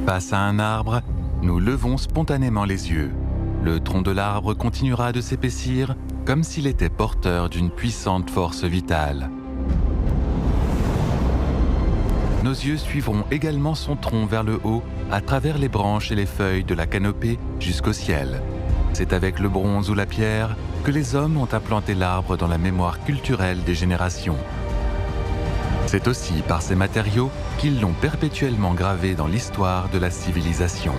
Face à un arbre, nous levons spontanément les yeux. Le tronc de l'arbre continuera de s'épaissir comme s'il était porteur d'une puissante force vitale. Nos yeux suivront également son tronc vers le haut, à travers les branches et les feuilles de la canopée jusqu'au ciel. C'est avec le bronze ou la pierre que les hommes ont implanté l'arbre dans la mémoire culturelle des générations. C'est aussi par ces matériaux qu'ils l'ont perpétuellement gravé dans l'histoire de la civilisation.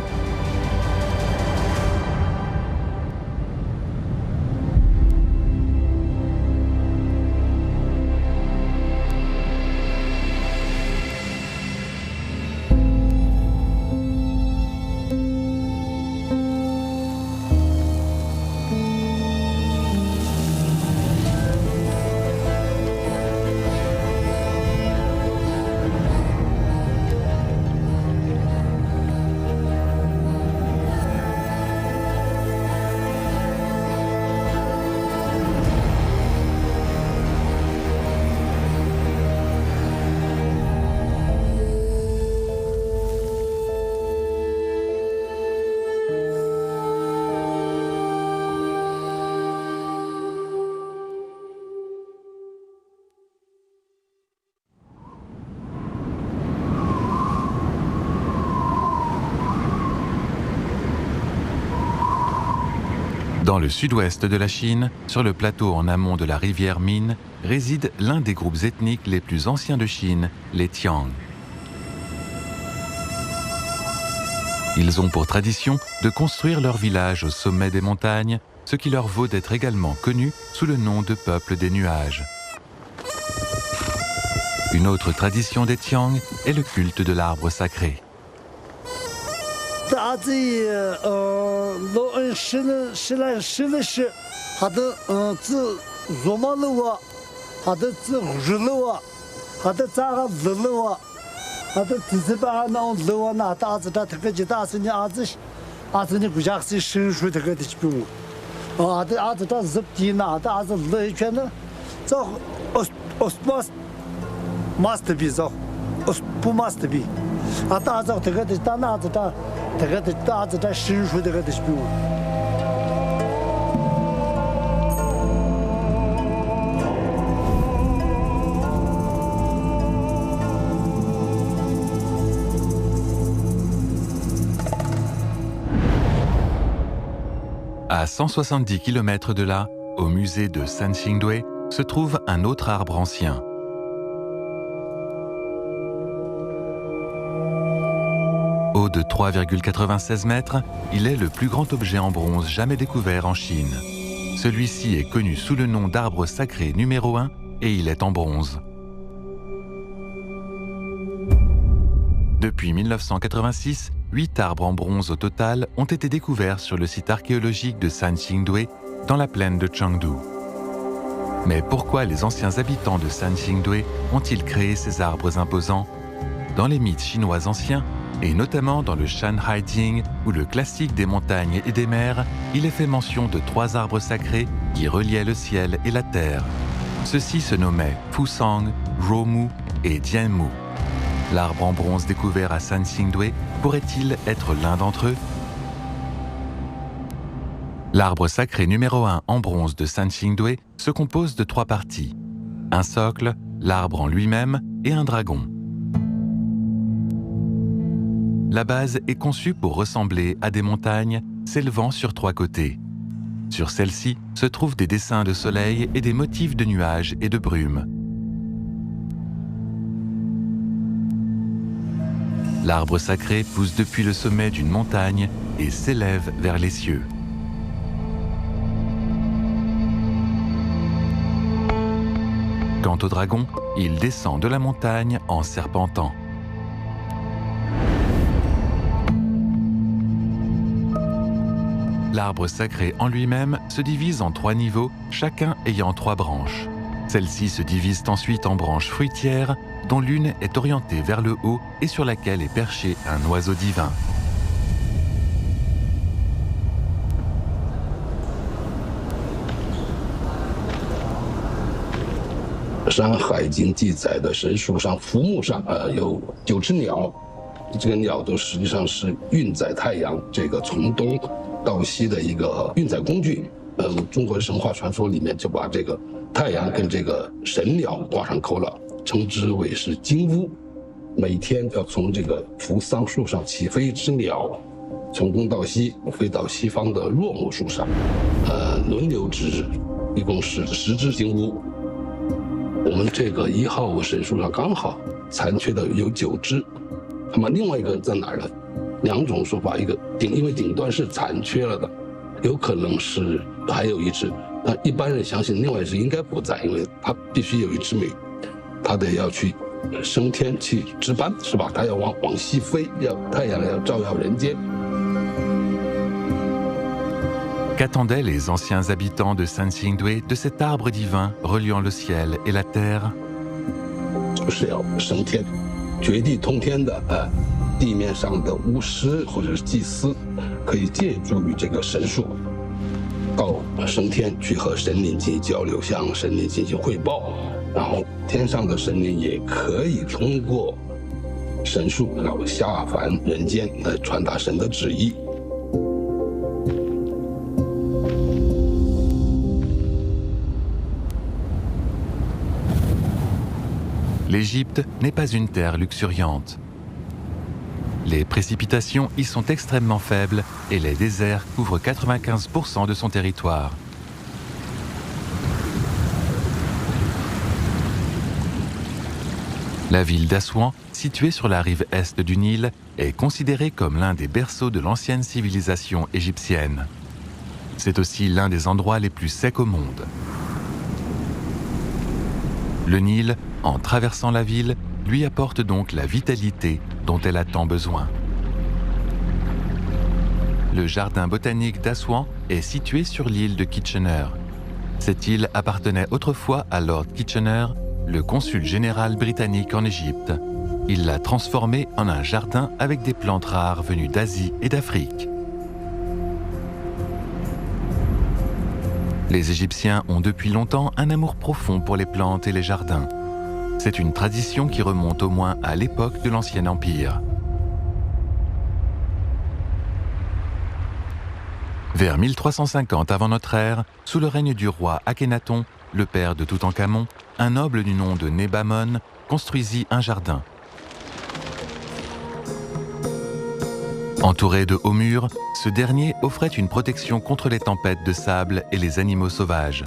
Dans le sud-ouest de la Chine, sur le plateau en amont de la rivière Min, réside l'un des groupes ethniques les plus anciens de Chine, les Tiang. Ils ont pour tradition de construire leur village au sommet des montagnes, ce qui leur vaut d'être également connus sous le nom de peuple des nuages. Une autre tradition des Tiang est le culte de l'arbre sacré. À 170 km de là, au musée de Sanxingdui, se trouve un autre arbre ancien. Haut de 3,96 mètres, il est le plus grand objet en bronze jamais découvert en Chine. Celui-ci est connu sous le nom d'arbre sacré numéro 1 et il est en bronze. Depuis 1986, 8 arbres en bronze au total ont été découverts sur le site archéologique de Sanxingdui, dans la plaine de Chengdu. Mais pourquoi les anciens habitants de Sanxingdui ont-ils créé ces arbres imposants? Dans les mythes chinois anciens, et notamment dans le Shanhai Jing ou le classique des montagnes et des mers, il est fait mention de 3 arbres sacrés qui reliaient le ciel et la terre. Ceux-ci se nommaient Fusang, Romu et Dianmu. L'arbre en bronze découvert à Sanxingdui pourrait-il être l'un d'entre eux? L'arbre sacré numéro 1 en bronze de Sanxingdui se compose de 3 parties. Un socle, l'arbre en lui-même et un dragon. La base est conçue pour ressembler à des montagnes s'élevant sur 3 côtés. Sur celle-ci se trouvent des dessins de soleil et des motifs de nuages et de brumes. L'arbre sacré pousse depuis le sommet d'une montagne et s'élève vers les cieux. Quant au dragon, il descend de la montagne en serpentant. L'arbre sacré en lui-même se divise en 3 niveaux, chacun ayant 3 branches. Celles-ci se divisent ensuite en branches fruitières, dont l'une est orientée vers le haut et sur laquelle est perché un oiseau divin.《山海经》记载的神树上、浮木上有9只鸟，这个鸟都实际上是运载太阳这个从东到西的一个运载工具。中国神话传说里面就把这个太阳跟这个神鸟挂上钩了，称之为是金乌。每天要从这个扶桑树上起飞一只鸟，从东到西飞到西方的落木树上，轮流值日，一共是10只金乌。我们这个1号神树上刚好残缺的有9只，那么另外一个在哪儿呢？2种说法，一个因为顶端是残缺了的，有可能是还有一只，但一般人相信另外一只应该不在，因为它必须有一只美，它得要去升天去值班，是吧？它要往西飞，太阳要照耀人间。Qu'attendaient les anciens habitants de Sanxingdui de cet arbre divin reliant le ciel et la terre? 就是要升天，绝地通天的地面上的巫师或者是祭司，可以借助于这个神树，到升天去和神灵进行交流，向神灵进行汇报，然后天上的神灵也可以通过神树然后下凡人间来传达神的旨意。L'Égypte n'est pas une terre luxuriante. Les précipitations y sont extrêmement faibles et les déserts couvrent 95% de son territoire. La ville d'Assouan, située sur la rive est du Nil, est considérée comme l'un des berceaux de l'ancienne civilisation égyptienne. C'est aussi l'un des endroits les plus secs au monde. Le Nil, en traversant la ville, lui apporte donc la vitalité dont elle a tant besoin. Le jardin botanique d'Assouan est situé sur l'île de Kitchener. Cette île appartenait autrefois à Lord Kitchener, le consul général britannique en Égypte. Il l'a transformé en un jardin avec des plantes rares venues d'Asie et d'Afrique. Les Égyptiens ont depuis longtemps un amour profond pour les plantes et les jardins. C'est une tradition qui remonte au moins à l'époque de l'Ancien Empire. Vers 1350 avant notre ère, sous le règne du roi Akhenaton, le père de Toutankhamon, un noble du nom de Nebamon construisit un jardin. Entouré de hauts murs, ce dernier offrait une protection contre les tempêtes de sable et les animaux sauvages.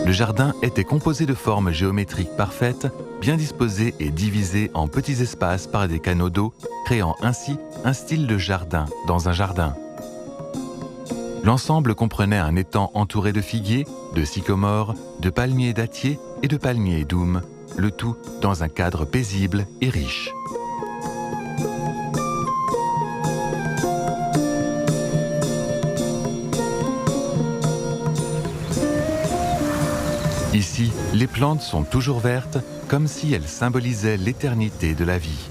Le jardin était composé de formes géométriques parfaites, bien disposées et divisées en petits espaces par des canaux d'eau, créant ainsi un style de jardin dans un jardin. L'ensemble comprenait un étang entouré de figuiers, de sycomores, de palmiers dattiers et de palmiers doums, le tout dans un cadre paisible et riche. Ici, les plantes sont toujours vertes, comme si elles symbolisaient l'éternité de la vie.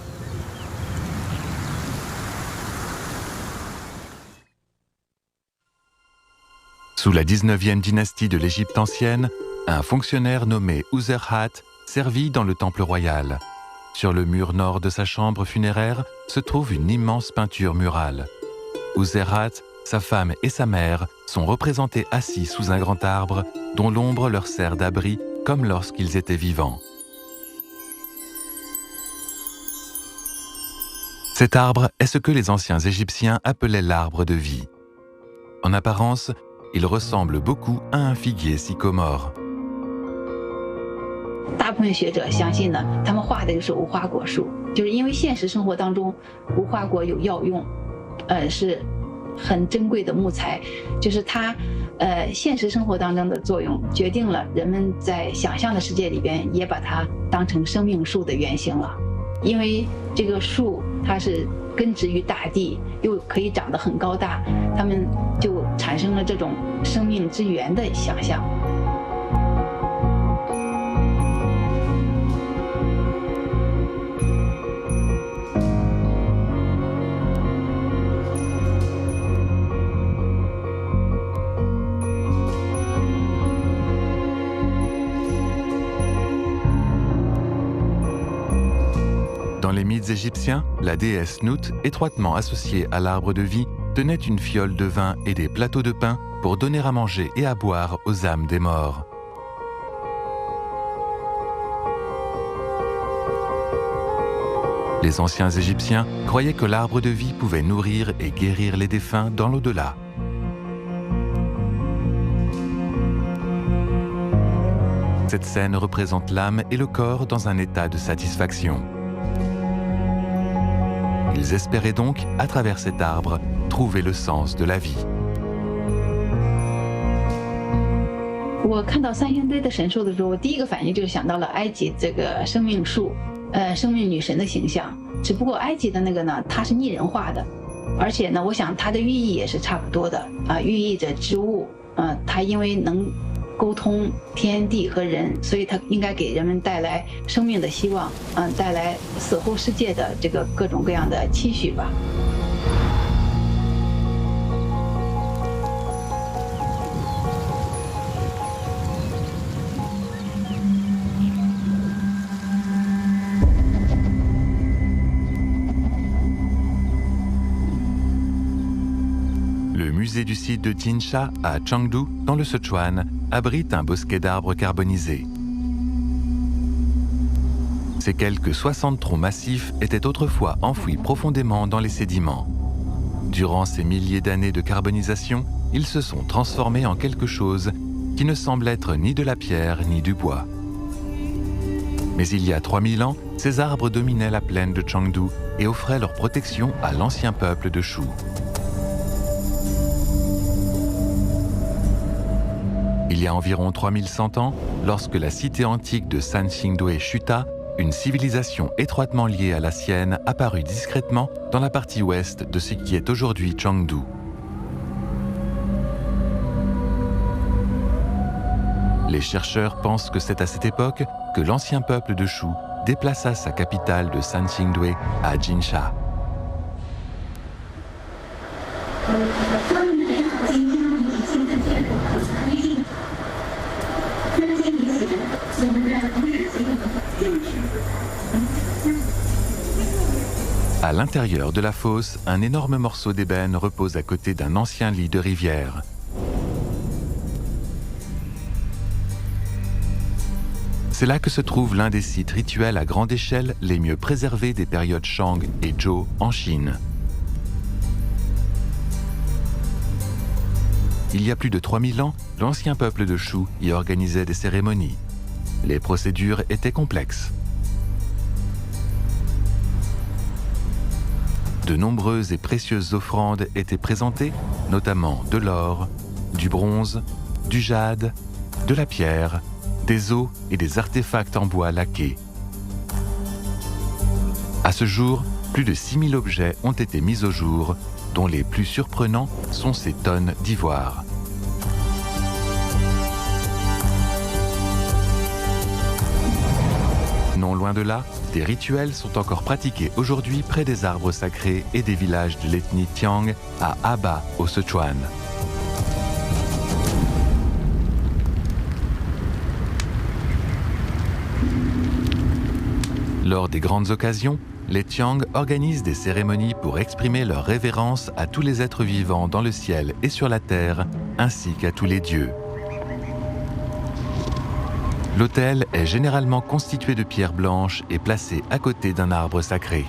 Sous la 19e dynastie de l'Égypte ancienne, un fonctionnaire nommé Ouserhat servit dans le temple royal. Sur le mur nord de sa chambre funéraire se trouve une immense peinture murale. Ouserhat, sa femme et sa mère sont représentés assis sous un grand arbre dont l'ombre leur sert d'abri comme lorsqu'ils étaient vivants. Cet arbre est ce que les anciens Égyptiens appelaient l'arbre de vie. En apparence, il ressemble beaucoup à un figuier sycomore. 大部分学者相信呢，他们画的就是无花果树，就是因为现实生活当中无花果有药用，是很珍贵的木材，就是它现实生活当中的作用决定了人们在想象的世界里边也把它当成生命树的原型了。因为这个树它是根植于大地，又可以长得很高大，它们就产生了这种生命之源的想象。Dans les mythes égyptiens, la déesse Nut, étroitement associée à l'arbre de vie, tenait une fiole de vin et des plateaux de pain pour donner à manger et à boire aux âmes des morts. Les anciens Égyptiens croyaient que l'arbre de vie pouvait nourrir et guérir les défunts dans l'au-delà. Cette scène représente l'âme et le corps dans un état de satisfaction. Ils espéraient donc, à travers cet arbre, trouver le sens de la vie. 我看到三星堆的神兽的时候，我第一个反应就是想到了埃及这个生命树，生命女神的形象。只不过埃及的那个呢，它是拟人化的，而且呢，我想它的寓意也是差不多的寓意着织物，它因为能沟通天地和人，所以它应该给人们带来生命的希望，带来死后世界的这个各种各样的期许吧。 Le musée du site de Tinsha, à Chengdu, dans le Sichuan, abrite un bosquet d'arbres carbonisés. Ces quelques 60 troncs massifs étaient autrefois enfouis profondément dans les sédiments. Durant ces milliers d'années de carbonisation, ils se sont transformés en quelque chose qui ne semble être ni de la pierre ni du bois. Mais il y a 3000 ans, ces arbres dominaient la plaine de Chengdu et offraient leur protection à l'ancien peuple de Shu. Il y a environ 3100 ans, lorsque la cité antique de Sanxingdui chuta, une civilisation étroitement liée à la sienne apparut discrètement dans la partie ouest de ce qui est aujourd'hui Chengdu. Les chercheurs pensent que c'est à cette époque que l'ancien peuple de Shu déplaça sa capitale de Sanxingdui à Jinsha. À l'intérieur de la fosse, un énorme morceau d'ébène repose à côté d'un ancien lit de rivière. C'est là que se trouve l'un des sites rituels à grande échelle les mieux préservés des périodes Shang et Zhou en Chine. Il y a plus de 3000 ans, l'ancien peuple de Shu y organisait des cérémonies. Les procédures étaient complexes. De nombreuses et précieuses offrandes étaient présentées, notamment de l'or, du bronze, du jade, de la pierre, des os et des artefacts en bois laqué. À ce jour, plus de 6000 objets ont été mis au jour, dont les plus surprenants sont ces tonnes d'ivoire. Non loin de là, des rituels sont encore pratiqués aujourd'hui près des arbres sacrés et des villages de l'ethnie Tiang à Aba, au Sichuan. Lors des grandes occasions, les Tiang organisent des cérémonies pour exprimer leur révérence à tous les êtres vivants dans le ciel et sur la terre, ainsi qu'à tous les dieux. L'autel est généralement constitué de pierres blanches et placé à côté d'un arbre sacré.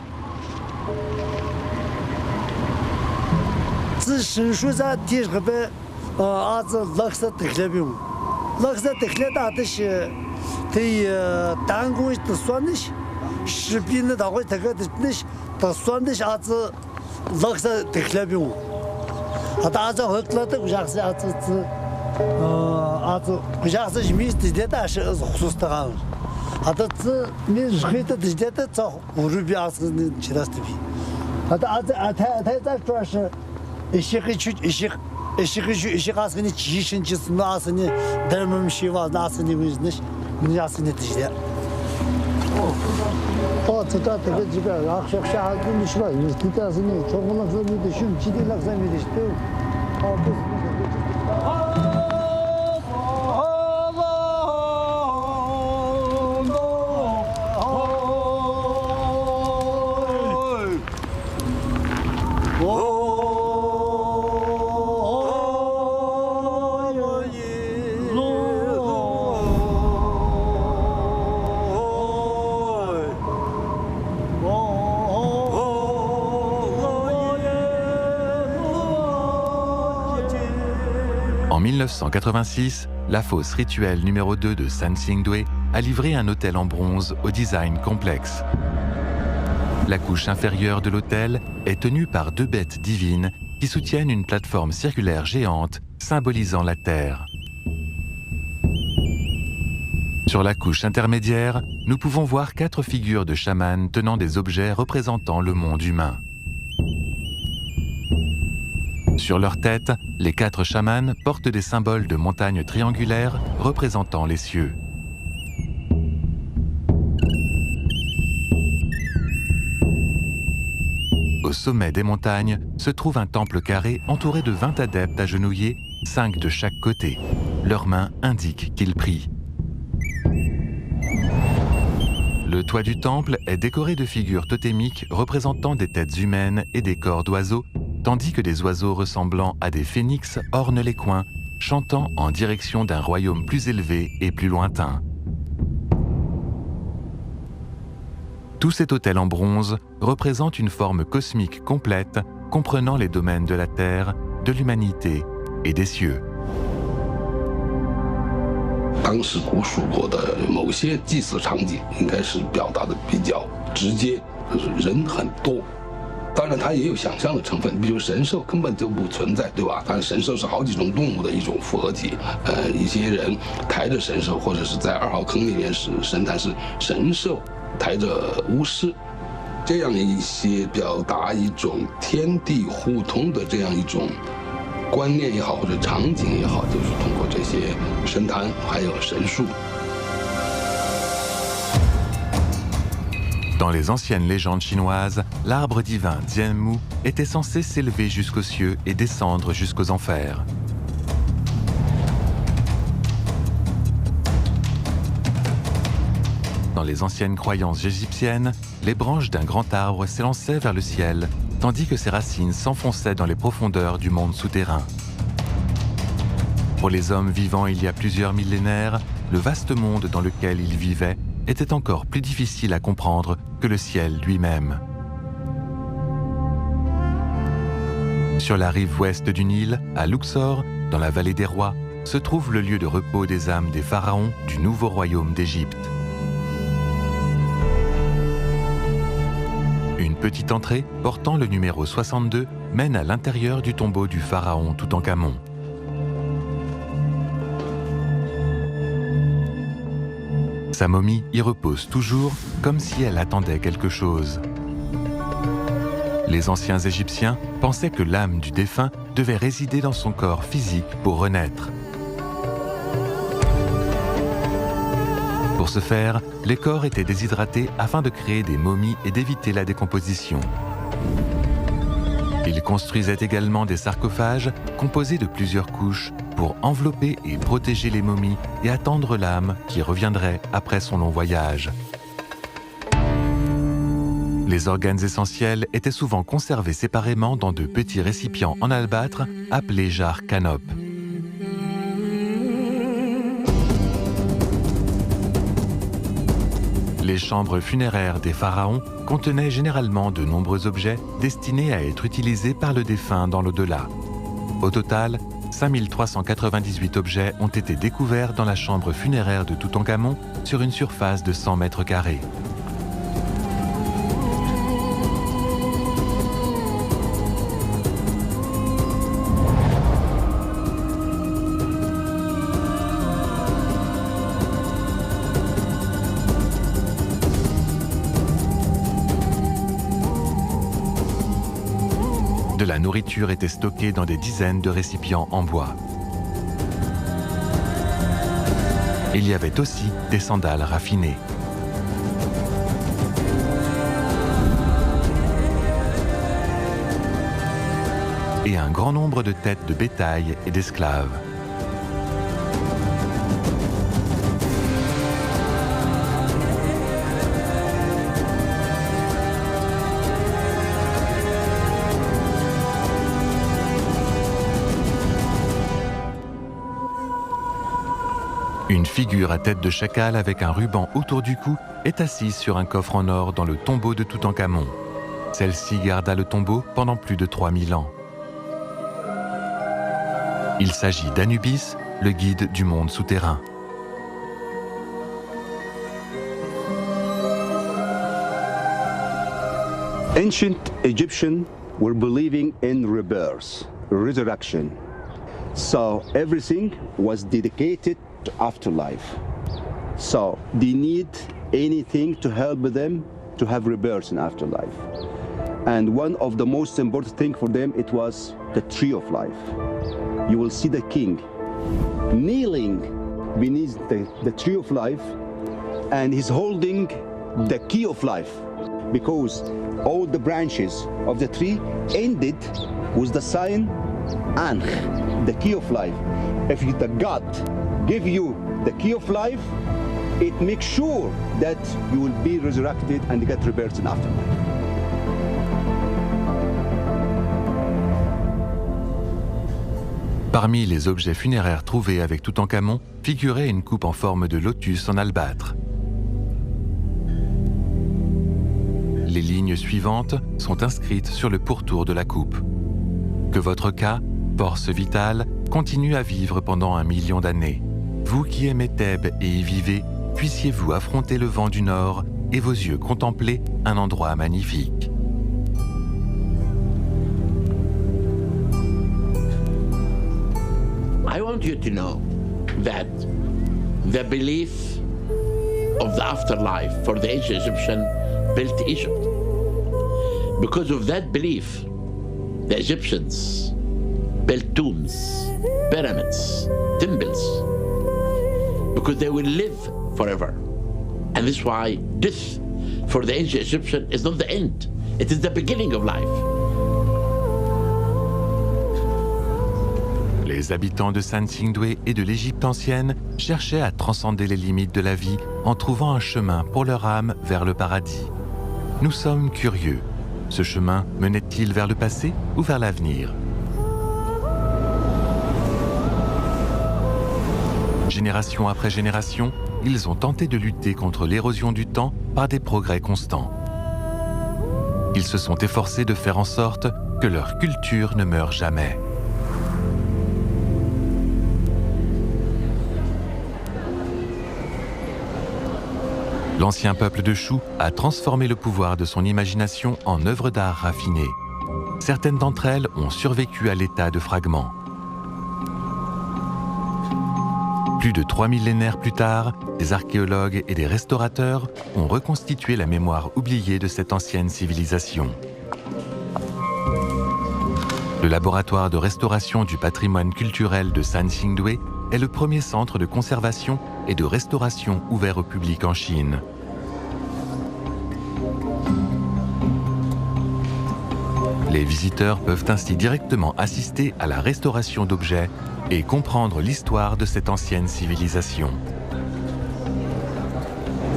En 1986, la fosse rituelle numéro 2 de Sansingdui a livré un autel en bronze au design complexe. La couche inférieure de l'autel est tenue par 2 bêtes divines qui soutiennent une plateforme circulaire géante symbolisant la Terre. Sur la couche intermédiaire, nous pouvons voir 4 figures de chamans tenant des objets représentant le monde humain. Sur leur tête, les 4 chamans portent des symboles de montagnes triangulaires représentant les cieux. Au sommet des montagnes se trouve un temple carré entouré de 20 adeptes agenouillés, 5 de chaque côté. Leurs mains indiquent qu'ils prient. Le toit du temple est décoré de figures totémiques représentant des têtes humaines et des corps d'oiseaux, tandis que des oiseaux ressemblant à des phénix ornent les coins, chantant en direction d'un royaume plus élevé et plus lointain. Tout cet autel en bronze représente une forme cosmique complète comprenant les domaines de la Terre, de l'humanité et des cieux. 当时古蜀国的某些祭祀场景，应该是表达的比较直接，就是人很多。当然，它也有想象的成分，比如神兽根本就不存在，对吧？但是神兽是好几种动物的一种复合体。一些人抬着神兽，或者是在2号坑里面是神坛是神兽抬着巫师，这样一些表达一种天地互通的这样一种 观念也好，或者场景也好，就是通过这些神坛还有神术。 Dans les anciennes légendes chinoises, l'arbre divin Dianmu était censé s'élever jusqu'aux cieux et descendre jusqu'aux enfers. Dans les anciennes croyances égyptiennes, les branches d'un grand arbre s'élançaient vers le ciel, tandis que ses racines s'enfonçaient dans les profondeurs du monde souterrain. Pour les hommes vivant il y a plusieurs millénaires, le vaste monde dans lequel ils vivaient était encore plus difficile à comprendre que le ciel lui-même. Sur la rive ouest du Nil, à Luxor, dans la vallée des rois, se trouve le lieu de repos des âmes des pharaons du nouveau royaume d'Égypte. Une petite entrée portant le numéro 62 mène à l'intérieur du tombeau du pharaon Toutankhamon. Sa momie y repose toujours comme si elle attendait quelque chose. Les anciens Égyptiens pensaient que l'âme du défunt devait résider dans son corps physique pour renaître. Pour ce faire, les corps étaient déshydratés afin de créer des momies et d'éviter la décomposition. Ils construisaient également des sarcophages composés de plusieurs couches pour envelopper et protéger les momies et attendre l'âme qui reviendrait après son long voyage. Les organes essentiels étaient souvent conservés séparément dans de petits récipients en albâtre appelés jarres canopes. Les chambres funéraires des pharaons contenaient généralement de nombreux objets destinés à être utilisés par le défunt dans l'au-delà. Au total, 5398 objets ont été découverts dans la chambre funéraire de Toutankhamon sur une surface de 100 mètres carrés. De la nourriture était stockée dans des dizaines de récipients en bois. Il y avait aussi des sandales raffinées. Et un grand nombre de têtes de bétail et d'esclaves. Une figure à tête de chacal avec un ruban autour du cou est assise sur un coffre en or dans le tombeau de Toutankhamon. Celle-ci garda le tombeau pendant plus de 3000 ans. Il s'agit d'Anubis, le guide du monde souterrain. Ancient Egyptians were believing in rebirth, resurrection. So everything was dedicated to afterlife. So they need anything to help them to have rebirth in afterlife. And one of the most important thing for them, it was the tree of life. You will see the king kneeling beneath the tree of life, and he's holding the key of life, because all the branches of the tree ended with the sign Ankh, the key of life. If the God give you the key of life, it makes sure that you will be resurrected and get rebirth in afterlife. Parmi les objets funéraires trouvés avec Toutankhamon figurait une coupe en forme de lotus en albâtre. Les lignes suivantes sont inscrites sur le pourtour de la coupe. Que votre cas, force vitale, continue à vivre pendant 1 million d'années. Vous qui aimez Thèbes et y vivez, puissiez-vous affronter le vent du nord et vos yeux contempler un endroit magnifique. I want you to know that the belief of the afterlife for the ancient Egyptian built Egypt. Because of that belief, the Egyptians built tombs, pyramids, temples, because they will live forever. And this is why death for the ancient Egyptian is not the end, it is the beginning of life. Les habitants de Sansingdoué et de l'Égypte ancienne cherchaient à transcender les limites de la vie en trouvant un chemin pour leur âme vers le paradis. Nous sommes curieux. Ce chemin menait-il vers le passé ou vers l'avenir? Génération après génération, ils ont tenté de lutter contre l'érosion du temps par des progrès constants. Ils se sont efforcés de faire en sorte que leur culture ne meure jamais. L'ancien peuple de Chou a transformé le pouvoir de son imagination en œuvres d'art raffinées. Certaines d'entre elles ont survécu à l'état de fragments. Plus de 3 millénaires plus tard, des archéologues et des restaurateurs ont reconstitué la mémoire oubliée de cette ancienne civilisation. Le laboratoire de restauration du patrimoine culturel de Sansingdoué est le premier centre de conservation et de restauration ouvert au public en Chine. Les visiteurs peuvent ainsi directement assister à la restauration d'objets et comprendre l'histoire de cette ancienne civilisation.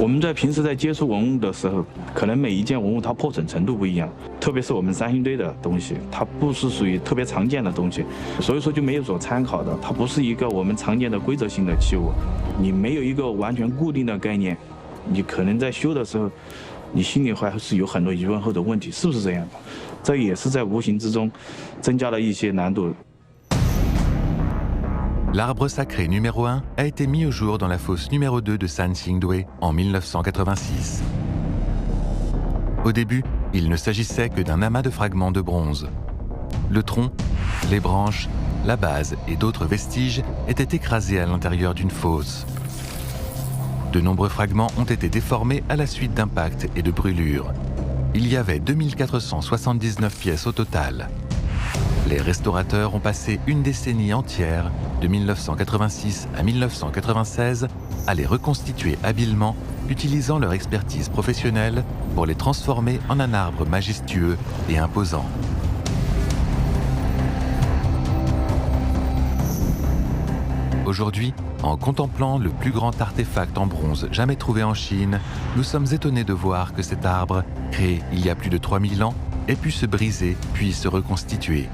我们在平时在接触文物的时候，可能每一件文物它破损程度不一样，特别是我们三星堆的东西，它不是属于特别常见的东西，所以说就没有所参考的，它不是一个我们常见的规则性的器物，你没有一个完全固定的概念，你可能在修的时候，你心里还是有很多疑问或者问题，是不是这样的？这也是在无形之中增加了一些难度。 L'arbre sacré numéro 1 a été mis au jour dans la fosse numéro 2 de Sansingdoué en 1986. Au début, il ne s'agissait que d'un amas de fragments de bronze. Le tronc, les branches, la base et d'autres vestiges étaient écrasés à l'intérieur d'une fosse. De nombreux fragments ont été déformés à la suite d'impacts et de brûlures. Il y avait 2479 pièces au total. Les restaurateurs ont passé une décennie entière, de 1986 à 1996, à les reconstituer habilement, utilisant leur expertise professionnelle pour les transformer en un arbre majestueux et imposant. Aujourd'hui, en contemplant le plus grand artefact en bronze jamais trouvé en Chine, nous sommes étonnés de voir que cet arbre, créé il y a plus de 3000 ans, ait pu se briser puis se reconstituer.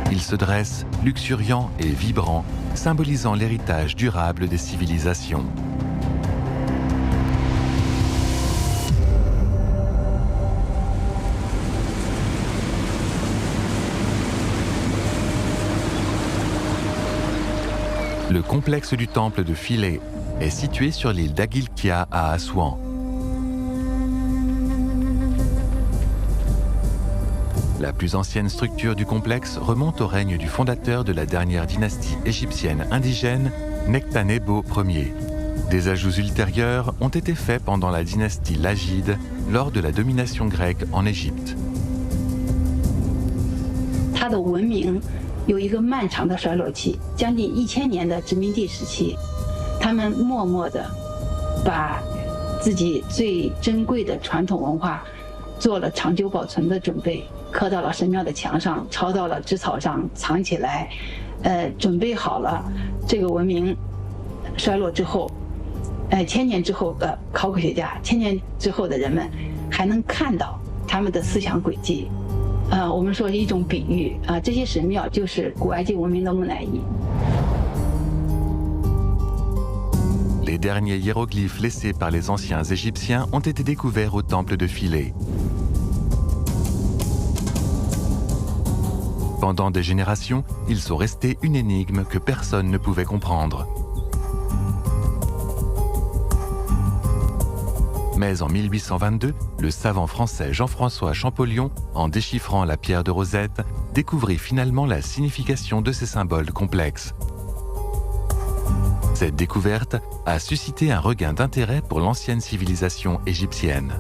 Il se dresse, luxuriant et vibrant, symbolisant l'héritage durable des civilisations. Le complexe du temple de Philae est situé sur l'île d'Agilkia à Assouan. La plus ancienne structure du complexe remonte au règne du fondateur de la dernière dynastie égyptienne indigène, Nectanebo Ier. Des ajouts ultérieurs ont été faits pendant la dynastie Lagide lors de la domination grecque en Égypte. 它的文明有一个漫长的衰落期，将近1000年的殖民地时期，他们默默地把自己最珍贵的传统文化做了长久保存的准备，刻到了神庙的墙上，抄到了纸草上，藏起来，准备好了这个文明衰落之后，1000年之后的考古学家，1000年之后的人们还能看到他们的思想轨迹。我们说是一种比喻啊，这些神庙就是古埃及文明的木乃伊。 Les derniers hiéroglyphes laissés par les anciens Égyptiens ont été découverts au temple de Philae. Pendant des générations, ils sont restés une énigme que personne ne pouvait comprendre. Mais en 1822, le savant français Jean-François Champollion, en déchiffrant la pierre de Rosette, découvrit finalement la signification de ces symboles complexes. Cette découverte a suscité un regain d'intérêt pour l'ancienne civilisation égyptienne.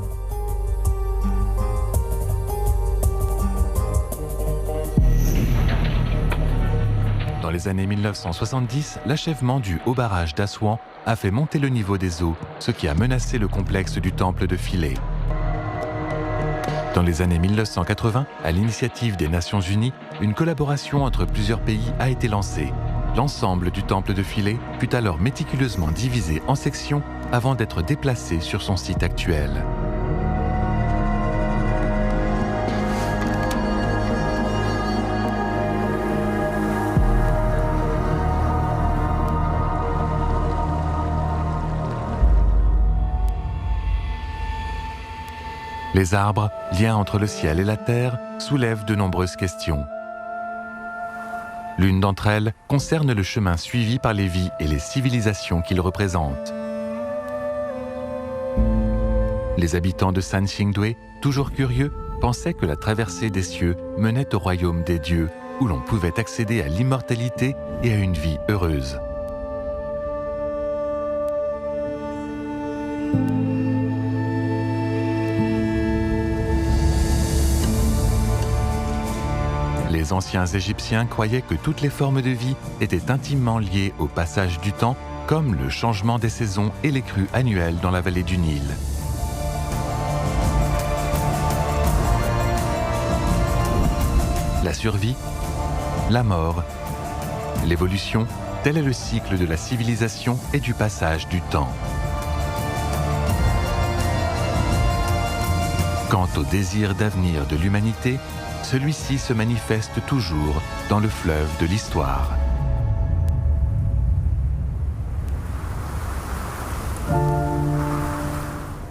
Dans les années 1970, l'achèvement du haut barrage d'Assouan a fait monter le niveau des eaux, ce qui a menacé le complexe du temple de Philae. Dans les années 1980, à l'initiative des Nations Unies, une collaboration entre plusieurs pays a été lancée. L'ensemble du temple de Philae fut alors méticuleusement divisé en sections avant d'être déplacé sur son site actuel. Les arbres, liens entre le ciel et la terre, soulèvent de nombreuses questions. L'une d'entre elles concerne le chemin suivi par les vies et les civilisations qu'ils représentent. Les habitants de Sanxingdui, toujours curieux, pensaient que la traversée des cieux menait au royaume des dieux, où l'on pouvait accéder à l'immortalité et à une vie heureuse. Les anciens Égyptiens croyaient que toutes les formes de vie étaient intimement liées au passage du temps, comme le changement des saisons et les crues annuelles dans la vallée du Nil. La survie, la mort, l'évolution, tel est le cycle de la civilisation et du passage du temps. Quant au désir d'avenir de l'humanité, celui-ci se manifeste toujours dans le fleuve de l'histoire.